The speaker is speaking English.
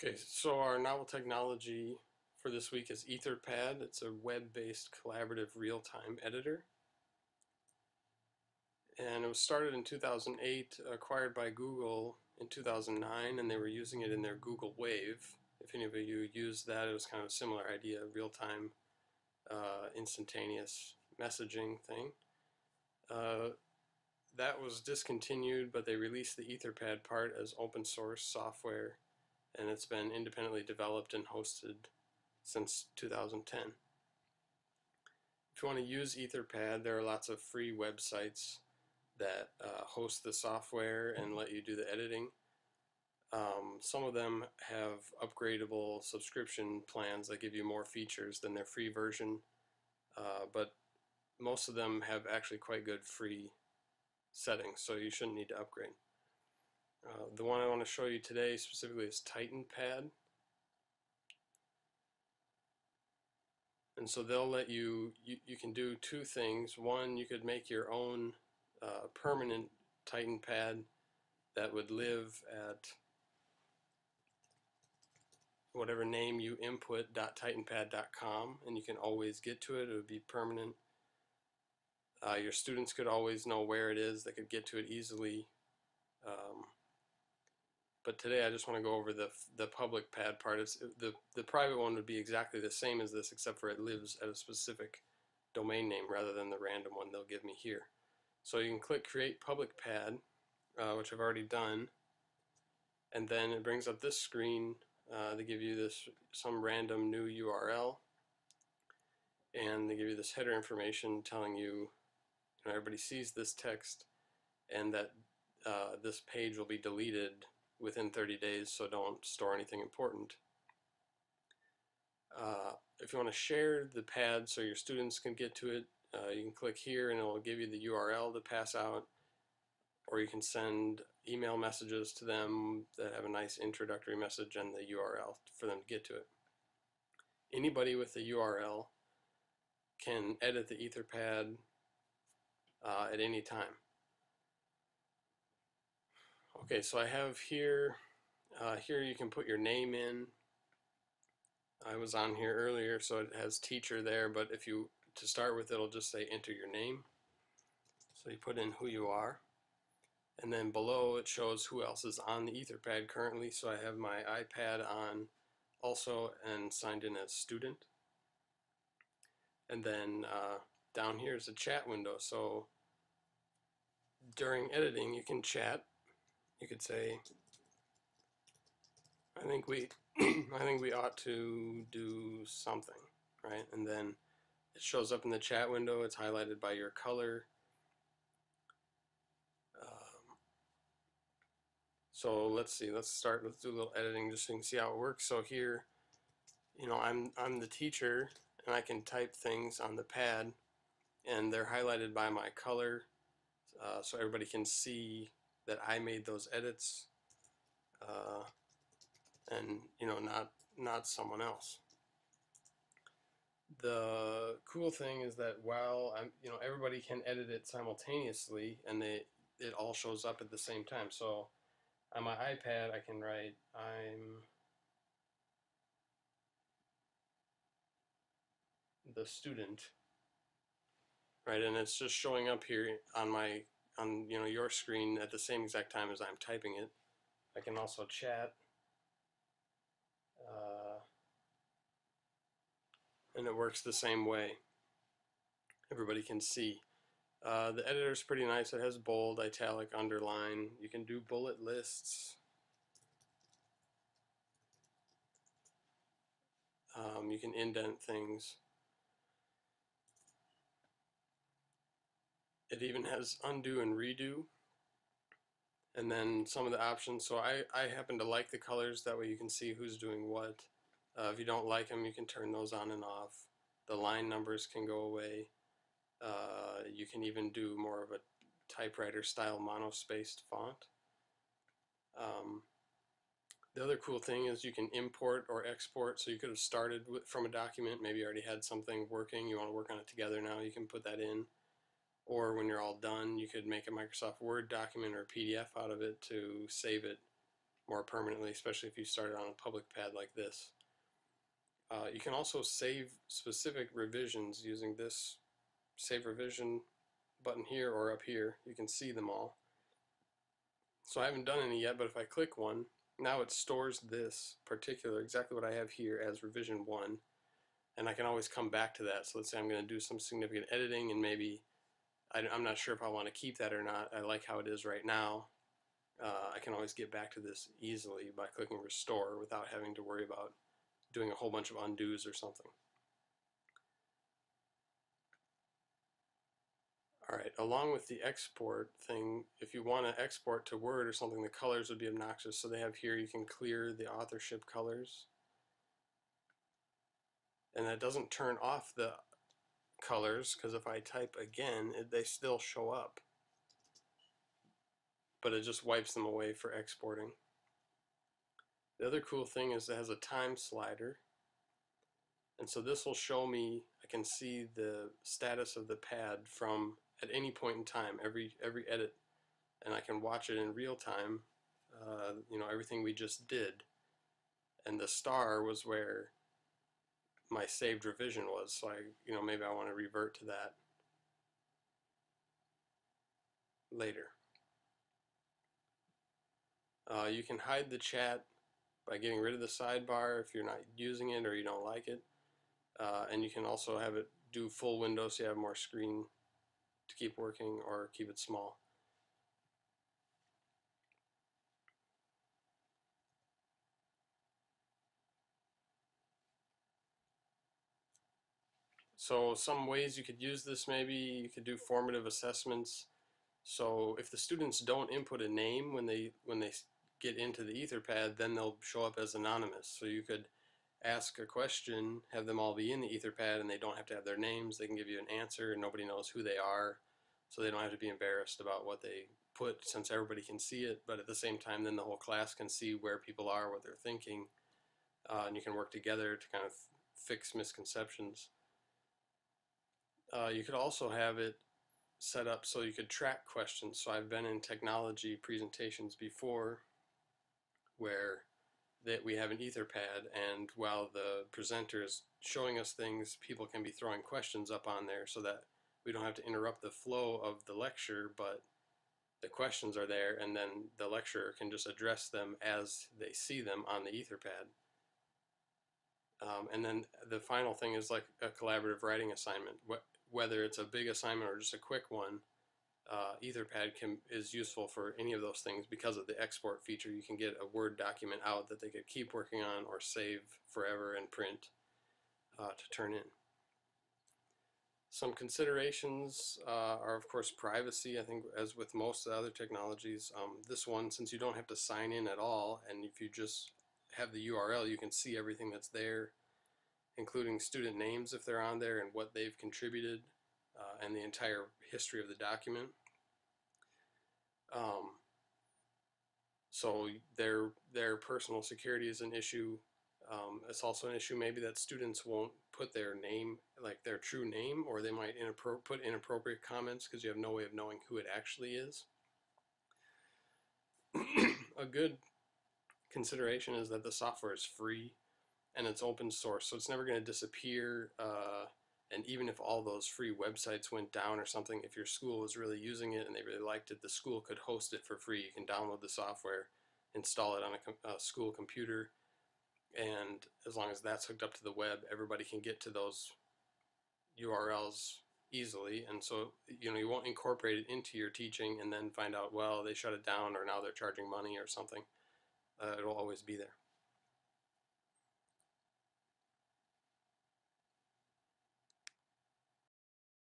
Okay, so our novel technology for this week is EtherPad. It's a web-based collaborative real-time editor. And it was started in 2008, acquired by Google in 2009, and they were using it in their Google Wave. If any of you used that, it was kind of a similar idea, real-time, instantaneous messaging thing. That was discontinued, but they released the EtherPad part as open source software, and it's been independently developed and hosted since 2010. If you want to use EtherPad, there are lots of free websites that host the software and let you do the editing. Some of them have upgradable subscription plans that give you more features than their free version, but most of them have actually quite good free settings, so you shouldn't need to upgrade. The one I want to show you today specifically is TitanPad. And so they'll let you can do two things. One, you could make your own permanent TitanPad that would live at whatever name you input .titanpad.com, and you can always get to it. It would be permanent. Your students could always know where it is. They could get to it easily. But today I just want to go over the public pad part. The private one would be exactly the same as this, except for it lives at a specific domain name rather than the random one they'll give me here. So you can click Create Public Pad, which I've already done, and then it brings up this screen. They give you some random new URL, and they give you this header information telling you, everybody sees this text, and that this page will be deleted within 30 days, so don't store anything important. If you want to share the pad so your students can get to it, you can click here and it will give you the URL to pass out, or you can send email messages to them that have a nice introductory message and the URL for them to get to it. Anybody with the URL can edit the EtherPad at any time. Okay, so I have here you can put your name in. I was on here earlier, so it has teacher there, but to start with, it'll just say enter your name. So you put in who you are, and then below it shows who else is on the EtherPad currently. So I have my iPad on also and signed in as student. And then down here is a chat window. So during editing, you can chat. You could say, I think we ought to do something, right? And then it shows up in the chat window. It's highlighted by your color. So let's see. Let's do a little editing just so you can see how it works. So here, I'm the teacher, and I can type things on the pad, and they're highlighted by my color, so everybody can see that I made those edits. And not someone else. The cool thing is that while everybody can edit it simultaneously, and it all shows up at the same time. So on my iPad, I can write I'm the student, right, and it's just showing up here on your screen at the same exact time as I'm typing it. I can also chat. And it works the same way. Everybody can see. The editor is pretty nice. It has bold, italic, underline. You can do bullet lists. You can indent things. It even has undo and redo. And then some of the options. So I happen to like the colors. That way you can see who's doing what. If you don't like them, you can turn those on and off. The line numbers can go away. You can even do more of a typewriter style monospaced font. The other cool thing is you can import or export. So you could have started from a document, maybe you already had something working, you want to work on it together now, you can put that in. Or when you're all done, you could make a Microsoft Word document or a PDF out of it to save it more permanently, especially if you started on a public pad like this. You can also save specific revisions using this save revision button here or up here. You can see them all. So I haven't done any yet, but if I click one, now it stores this particular, exactly what I have here, as revision 1, and I can always come back to that. So let's say I'm going to do some significant editing, and maybe I'm not sure if I want to keep that or not. I like how it is right now. I can always get back to this easily by clicking restore without having to worry about doing a whole bunch of undos or something. Alright, along with the export thing, if you want to export to Word or something, the colors would be obnoxious. So they have here, you can clear the authorship colors. And that doesn't turn off the colors, because if I type again, they still show up. But it just wipes them away for exporting. The other cool thing is it has a time slider. And so this will show me, I can see the status of the pad from at any point in time, every edit, and I can watch it in real time, you know, everything we just did. And the star was where my saved revision was, so you know, maybe I want to revert to that later. You can hide the chat by getting rid of the sidebar if you're not using it or you don't like it. And you can also have it do full window so you have more screen to keep working, or keep it small. So some ways you could use this, maybe you could do formative assessments. So if the students don't input a name when they get into the EtherPad, then they'll show up as anonymous. So you could ask a question, have them all be in the EtherPad, and they don't have to have their names. They can give you an answer, and nobody knows who they are, so they don't have to be embarrassed about what they put, since everybody can see it. But at the same time, then the whole class can see where people are, what they're thinking, and you can work together to kind of fix misconceptions. You could also have it set up so you could track questions. So I've been in technology presentations before where we have an EtherPad, and while the presenter is showing us things, people can be throwing questions up on there so that we don't have to interrupt the flow of the lecture, but the questions are there, and then the lecturer can just address them as they see them on the EtherPad. And then the final thing is like a collaborative writing assignment. Whether it's a big assignment or just a quick one, EtherPad is useful for any of those things because of the export feature. You can get a Word document out that they could keep working on or save forever and print to turn in. Some considerations are, of course, privacy. I think, as with most of the other technologies, this one, since you don't have to sign in at all, and if you just have the URL, you can see everything that's there, including student names if they're on there and what they've contributed, and the entire history of the document. So their personal security is an issue. It's also an issue maybe that students won't put their name, like their true name, or they might put inappropriate comments because you have no way of knowing who it actually is. A good consideration is that the software is free and it's open source, so it's never going to disappear. And even if all those free websites went down or something, if your school was really using it and they really liked it, the school could host it for free. You can download the software, install it on a school computer, and as long as that's hooked up to the web, everybody can get to those URLs easily. And so, you know, you won't incorporate it into your teaching and then find out, well, they shut it down or now they're charging money or something. It'll always be there.